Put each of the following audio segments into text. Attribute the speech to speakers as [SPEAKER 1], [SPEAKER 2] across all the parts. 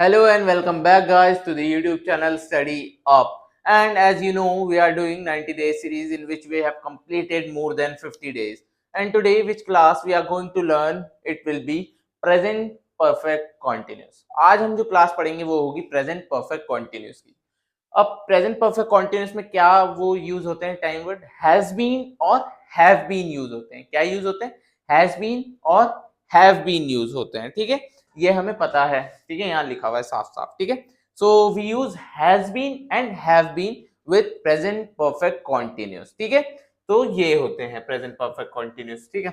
[SPEAKER 1] Hello and welcome back guys to the YouTube channel Study Up. And as you know, we are doing 90-day series in which we have completed more than 50 days. And today which class we are going to learn, it will be present perfect continuous. आज हम जो class पढ़ेंगे वो होगी present perfect continuous की. अब present perfect continuous में क्या वो यूज होते हैं टाइम वर्ड has been और have been यूज होते हैं. क्या यूज होते हैं? Has been और have been यूज होते हैं. ठीक है, ये हमें पता है. ठीक है, यहाँ लिखा हुआ है साफ साफ. ठीक है, so we use has been and have been with present perfect continuous. ठीक है, तो ये होते हैं प्रेजेंट परफेक्ट कॉन्टिन्यूस. ठीक है,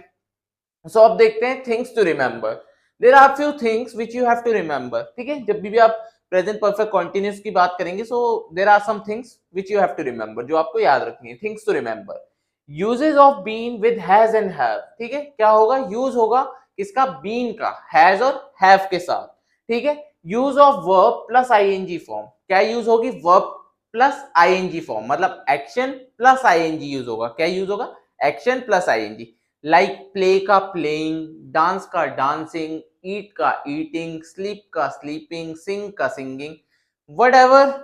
[SPEAKER 1] सो अब देखते हैं things to remember. There are few things which you have to remember. ठीक है, जब भी आप प्रेजेंट परफेक्ट कॉन्टिन्यूस की बात करेंगे so there are some things which you have to remember, जो आपको याद रखनी है. Things to remember, uses of been with has and have. ठीक है, क्या होगा? यूज होगा किसका? बीन का, हैज और हैव के साथ. ठीक है, use of verb plus ING form. क्या यूज होगी? वर्ब प्लस आईएनजी फॉर्म, मतलब एक्शन प्लस आईएनजी यूज होगा. क्या यूज होगा? Action plus ING. Like play का प्लेइंग, डांस का डांसिंग, ईट का ईटिंग, स्लीप का स्लीपिंग, सिंग का सिंगिंग, व्हाटएवर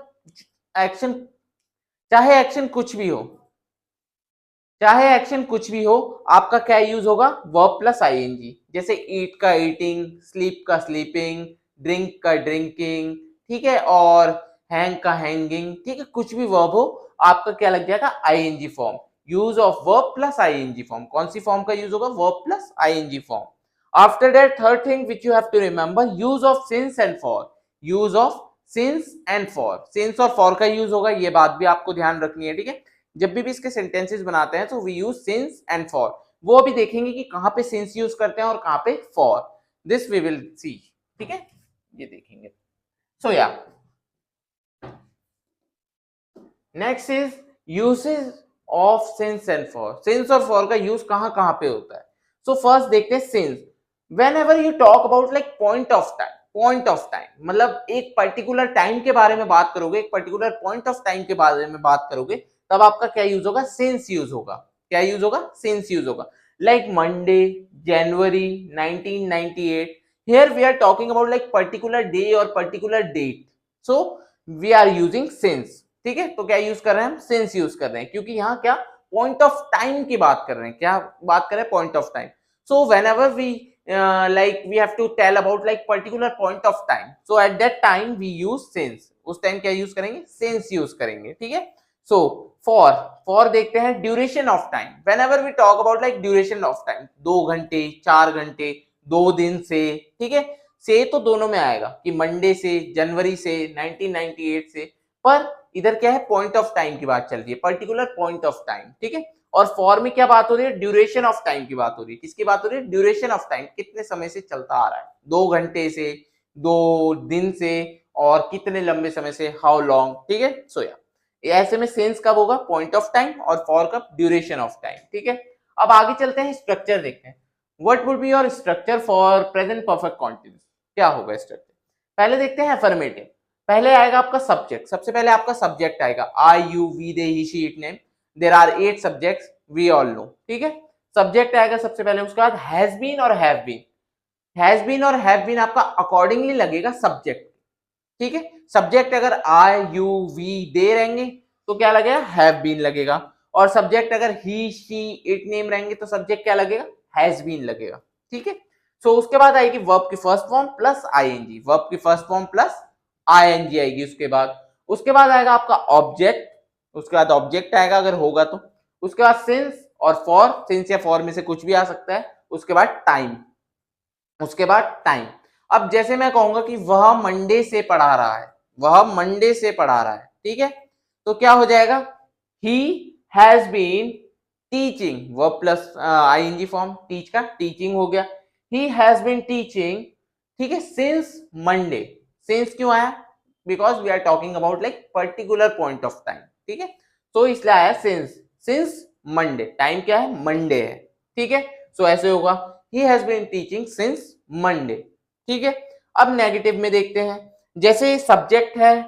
[SPEAKER 1] एक्शन, चाहे एक्शन कुछ भी हो, चाहे एक्शन कुछ भी हो, आपका क्या यूज होगा? Verb plus ING. जैसे ईट का ईटिंग, स्लीप का स्लीपिंग, ड्रिंक का ड्रिंकिंग. ठीक है, और हैंग का हैंगिंग. ठीक है, कुछ भी वर्ब हो आपका क्या लग जाएगा? ING form. Use of verb plus ING form. कौन सी फॉर्म का यूज होगा? Verb plus ING form. After that third thing which you have to remember, use of since and for. Use of since and for. Since और for का use होगा, ये बात भी आपको ध्यान रखनी है. ठीक है, जब भी इसके सेंटेंसेस बनाते हैं तो we use since and for. वो भी देखेंगे कि कहां पे सिंस यूज करते हैं और कहां पे for. This we will see. ठीक है, ये देखेंगे. सो या next is usage of since and for. Since और फॉर का यूज कहां कहां पे होता है? सो फर्स्ट देखते हैं since. Whenever you talk about like point of time, point of time मतलब एक पर्टिकुलर टाइम के बारे में बात करोगे, एक पर्टिकुलर पॉइंट ऑफ टाइम के बारे में बात करोगे, तब आपका क्या यूज होगा? सिंस यूज होगा. क्या यूज होगा? सिंस यूज होगा. Like Monday, January 1998. Here we are talking about like particular day और particular date, so we are using since. ठीक है, तो क्या यूज कर रहे हैं हम? सिंस यूज कर रहे हैं, क्योंकि यहाँ क्या पॉइंट ऑफ टाइम की बात कर रहे हैं. क्या बात कर रहे हैं? Point of time. So whenever we like we have to tell about like particular point of time, so at that time we use since. उस टाइम क्या यूज करेंगे? since यूज करेंगे. ठीक है, so for देखते हैं duration of time. whenever we talk about like duration of time, 2 घंटे, 4 घंटे, 2 दिन से. ठीक है, से तो दोनों में आएगा कि मंडे से, जनवरी से, 1998 से, पर इधर क्या है? पॉइंट ऑफ टाइम की बात चल रही है, पर्टिकुलर पॉइंट ऑफ टाइम. ठीक है, और फॉर में क्या बात हो रही है? ड्यूरेशन ऑफ टाइम की बात हो रही है. किसकी बात हो रही है? ड्यूरेशन ऑफ टाइम, कितने समय से चलता आ रहा है. 2 घंटे से, 2 दिन से, और कितने लंबे समय से, हाउ लॉन्ग. ठीक है, सो या ऐसे में सेंस कब होगा? पॉइंट ऑफ टाइम, और फॉर कब? Duration of time. ठीक है, अब आगे चलते हैं, स्ट्रक्चर देखते हैं. What would be your structure for present perfect continuous? क्या होगा स्ट्रक्चर? पहले देखते हैं अफर्मेटिव. पहले आएगा आपका सब्जेक्ट. सबसे पहले आपका सब्जेक्ट आएगा. I, you, we, they, he, she, it, name. There are 8 subjects, we all know. ठीक है, सब्जेक्ट आएगा सबसे पहले. उसके बाद हैज बीन और हैव बीन. हैज बीन और हैव बीन आपका अकॉर्डिंगली लगेगा सब्जेक्ट. ठीक है, सब्जेक्ट अगर आई, यू, वी, दे रहेंगे तो क्या लगेगा? हैव बीन लगेगा. और सब्जेक्ट अगर ही, शी, इट, नेम रहेंगे तो सब्जेक्ट क्या लगेगा? हैज बीन लगेगा. ठीक है, सो उसके बाद आएगी वर्ब की first form plus ING. Verb की फर्स्ट फॉर्म प्लस आईएनजी आएगी. उसके बाद आएगा आपका ऑब्जेक्ट. उसके बाद ऑब्जेक्ट आएगा अगर होगा तो. उसके बाद सिंस और फॉर. सिंस या फॉर में से कुछ भी आ सकता है. उसके बाद टाइम. उसके बाद टाइम. अब जैसे मैं कहूंगा कि वह मंडे से पढ़ा रहा है, वह मंडे से पढ़ा रहा है. ठीक है, तो क्या हो जाएगा? He has been teaching. Verb plus ING form. Teach का टीचिंग हो गया. He has been teaching. ठीक है, सिंस मंडे. सिंस क्यों आया? Because we are talking about like particular point of time. ठीक है, तो इसलिए आया सिंस. Since Monday. टाइम क्या है? मंडे है. ठीक है, सो ऐसे होगा he has been teaching since Monday. ठीक है, अब नेगेटिव में देखते हैं. जैसे सब्जेक्ट है,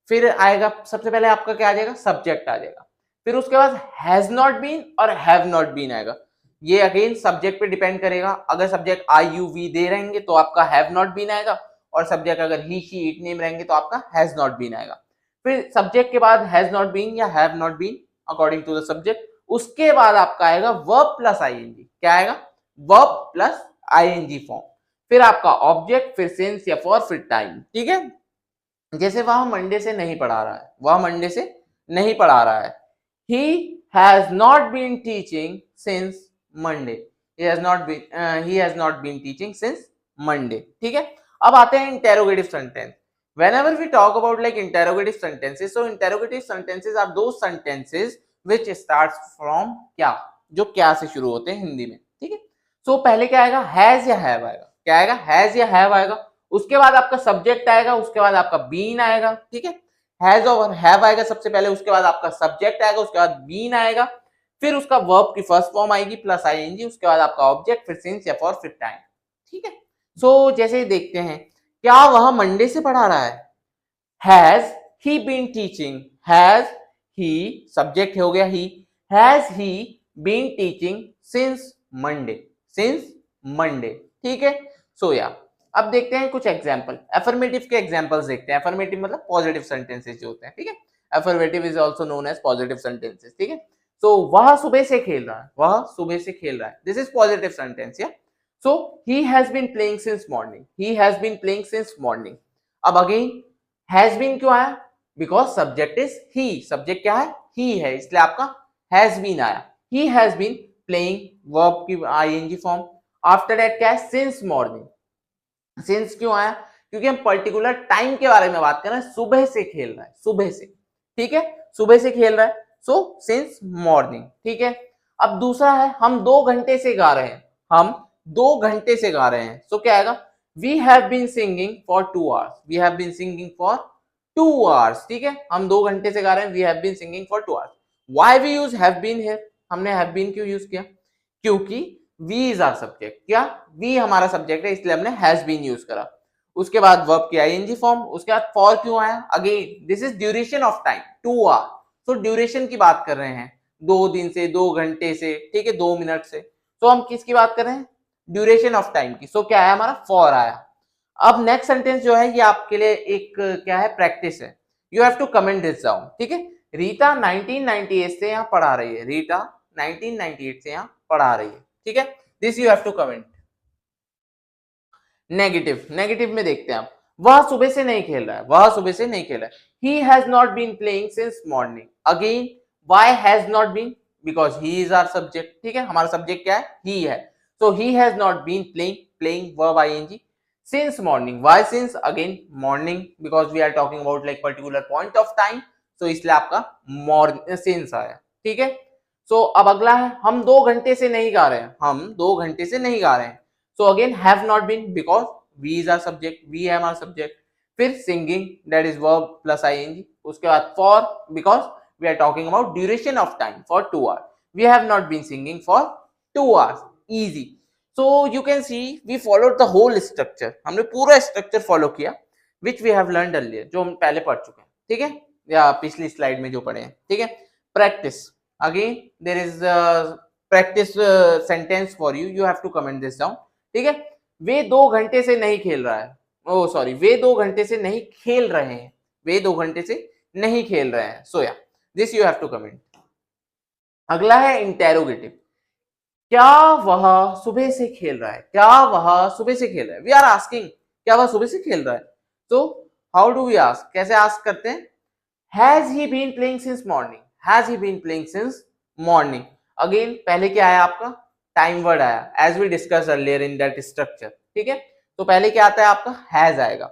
[SPEAKER 1] फिर आएगा सबसे पहले आपका क्या आ जाएगा? सब्जेक्ट आ जाएगा. फिर उसके बाद हैज नॉट बीन और हैव नॉट बीन आएगा. ये अगेन सब्जेक्ट पे डिपेंड करेगा. अगर सब्जेक्ट आई, यू, वी, दे रहेंगे तो आपका हैव नॉट बीन आएगा, और सब्जेक्ट अगर ही शी इट नेम रहेंगे तो आपका हैज नॉट बीन आएगा। फिर सब्जेक्ट के बाद हैज नॉट बीन या have not been according to the subject, उसके बाद आपका आएगा वर्ब प्लस आईएनजी। क्या आएगा? Verb plus ING form. फिर आपका ऑब्जेक्ट, फिर सिंस या फॉर, फिर टाइम। ठीक है, जैसे वह मंडे से नहीं पढ़ा रहा है, वह मंडे से नहीं पढ़ा रहा है। He has not been teaching since Monday. He has not been teaching since Monday. ठीक है, अब आते हैं interrogative sentence. Whenever we talk about like interrogative sentences, so interrogative sentences are those sentences which starts from क्या, जो क्या से शुरू होते हैं हिंदी में। ठीक है, so पहले क्या आएगा? Has या have आएगा। क्या आएगा? Has या have आएगा। उसके बाद आपका सब्जेक्ट आएगा, उसके बाद आपका बीन आएगा। ठीक है, हैज और हैव आएगा सबसे पहले, उसके बाद आपका सब्जेक्ट आएगा, उसके बाद बीन आएगा, फिर उसका वर्ब की फर्स्ट फॉर्म आएगी प्लस आईएनजी, उसके बाद आपका ऑब्जेक्ट, फिर सिंस या फॉर, फिर टाइम। ठीक है, सो जैसे देखते हैं, क्या वह मंडे से पढ़ा रहा है? Has he been teaching? Has he subject हो गया he, has he been teaching since Monday? Since Monday. ठीक है, सो या अब देखते हैं कुछ एग्जांपल, अफर्मेटिव के एग्जांपल्स देखते हैं। अफर्मेटिव मतलब पॉजिटिव सेंटेंसेस जो होते हैं। ठीक है, affirmative is also known as positive sentences. ठीक है, सो वह सुबह से खेल रहा है, वह सुबह से खेल रहा है, दिस इज पॉजिटिव सेंटेंस। या so he has been playing since morning, he has been playing since morning. अब अगेन हैज बीन क्यों आया? Because subject is he, subject क्या है? ही है, इसलिए आपका हैज बीन आया। He has been playing, verb की आईएनजी फॉर्म। आफ्टर दैट क्या है? Since morning. सिंस क्यों आया? क्योंकि हम पर्टिकुलर टाइम के बारे में बात कर रहे हैं, सुबह से खेल रहा है, सुबह से। ठीक है, सुबह से खेल रहा है, सो सिंस मॉर्निंग। ठीक है, अब दूसरा है, हम 2 घंटे से गा रहे हैं, हम 2 घंटे से गा रहे हैं, सो क्या आएगा? We have been singing for 2 hours, we have been singing for 2 hours. ठीक है, हम 2 घंटे से गा रहे हैं, we have been singing for 2 hours. Why we use have been here? हमने हैव बीन क्यों यूज किया? क्योंकि वी इज आवर सब्जेक्ट। क्या? वी हमारा सब्जेक्ट है, इसलिए हमने हैज बीन यूज करा। उसके बाद वर्ब की आईएनजी फॉर्म, उसके बाद फॉर क्यों आया? Again this is duration of time, 2 hour, तो ड्यूरेशन की बात कर रहे हैं, 2 दिन से, 2 घंटे से, ठीक है, 2 मिनट से, तो हम किसकी बात कर रहे हैं? ड्यूरेशन ऑफ टाइम की। सो क्या आया हमारा? फॉर आया। अब नेक्स्ट सेंटेंस जो है ये आपके लिए एक क्या है? प्रैक्टिस है, you have to comment this down. ठीक है, रीता 1998 से यहाँ पढ़ा रही है, रीता 1998 से यहाँ पढ़ा रही है। ठीक है, this you have to comment. Negative, negative में देखते हैं आप, वह सुबह से नहीं खेल रहा है, वह सुबह से नहीं खेल रहा है। He has not been playing since morning. Again why has not been? Because he is our subject. ठीक है, हमारा सब्जेक्ट क्या है? ही है, so he has not been playing, playing verb ING, since morning. Why since? Again morning, because we are talking about like particular point of time, so इसलिए आपका morning since आया। ठीक है, सो अब अगला है, हम 2 घंटे से नहीं गा रहे हैं, हम 2 घंटे से नहीं गा रहे हैं, so again have not been, because we is our subject, we है हमारा सब्जेक्ट। फिर singing, that is verb plus I N G. उसके बाद for, because we are talking about duration of time for 2 hours, we have not been singing for 2 hours. Easy. So you can see we followed the whole structure, हमने पूरा structure follow किया which we have learned earlier, जो हम पहले पढ़ चुके हैं। ठीक है, या पिछली स्लाइड में जो पढ़े हैं। ठीक है, practice, again there is a practice sentence for you, you have to comment this down. ठीक है, वे 2 घंटे से नहीं खेल रहा है, ओ सॉरी, वे 2 घंटे से नहीं खेल रहे हैं, वे 2 घंटे से नहीं खेल रहे हैं, so yeah this you have to comment. अगला है इंटेरोगेटिव, क्या वह सुबह से खेल रहा है? क्या वह सुबह से खेल रहा है? वी आर आस्किंग, क्या वह सुबह से खेल रहा है? तो हाउ डू वी आस्क? कैसे आस्क करते हैं? Has he been playing since morning, has he been playing since morning. Again पहले क्या आया आपका? टाइम वर्ड आया, as we discuss earlier in that structure. ठीक है, तो पहले क्या आता है आपका? हैज आएगा,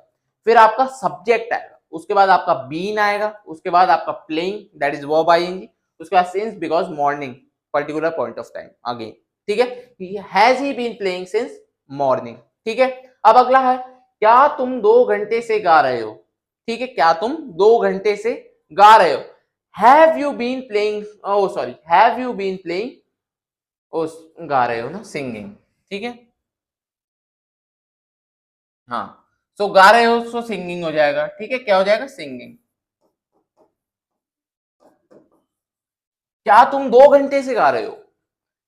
[SPEAKER 1] फिर आपका सब्जेक्ट आएगा, उसके बाद आपका बीन आएगा, उसके बाद आपका playing, that is verb I N G, उसके बाद since, because morning, particular point of time. Again ठीक है, has he been playing since morning. ठीक है, अब अगला है, क्या तुम 2 घंटे से गा रहे हो? ठीक है, क्या तुम 2 घंटे से गा रहे हो? Have you been playing, oh sorry, have you been playing, oh गा रहे हो ना, सिंगिंग। ठीक है, हाँ, सो गा रहे हो, सो सिंगिंग हो जाएगा। ठीक है, क्या हो जाएगा? सिंगिंग। क्या तुम 2 घंटे से गा रहे हो?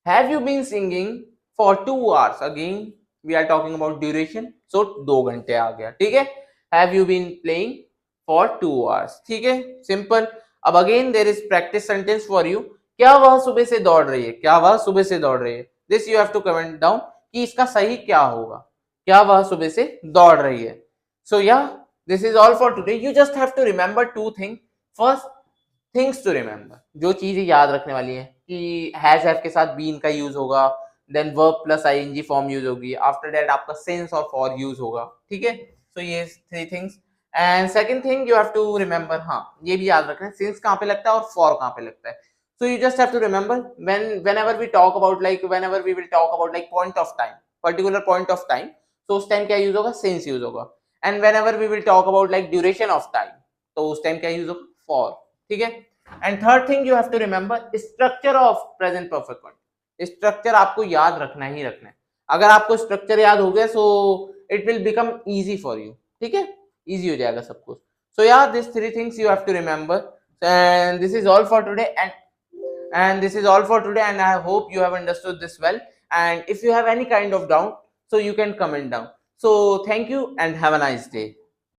[SPEAKER 1] Have you been singing for 2 hours? Again we are talking about duration, so 2 घंटे आ गया, ठीक है। Have you been playing for 2 hours, ठीक है, सिंपल। अब again there is practice sentence for you, क्या वह सुबह से दौड़ रही है, क्या वह सुबह से दौड़ रही है, this you have to comment down कि इसका सही क्या होगा, क्या वह सुबह से दौड़ रही है। So yeah this is all for today, you just have to remember 2 thing. First things to remember, जो चीजें याद रखने वाली है कि हैव के साथ बीन का यूज होगा, then verb plus ING form use होगी, आफ्टर दैट आपका सिंस और फॉर यूज होगा, ठीक है। सो ये 3 things. And second thing you have to remember, हाँ ये भी याद रखना है, सिंस कहाँ पे लगता है और फॉर कहाँ पे लगता है। So you just have to remember whenever we talk about like whenever we will talk about like point of time, particular point of time, तो उस टाइम क्या यूज होगा, सिंस यूज होगा। And whenever we will talk about like duration of time, तो उस time क्या use होगा, for, ठीक है। And third thing you have to remember, structure of present perfect continuous, structure आपको याद रखना ही रखना है। अगर आपको स्ट्रक्चर याद हो गया so it will become easy for you, ठीक है, इजी हो जाएगा सब कुछ। सो yeah this 3 things you have to remember, and this is all for today, and this is all for today, and I hope you have understood this well. And if you have any kind of doubt, so you can comment down. So thank you and have a nice day.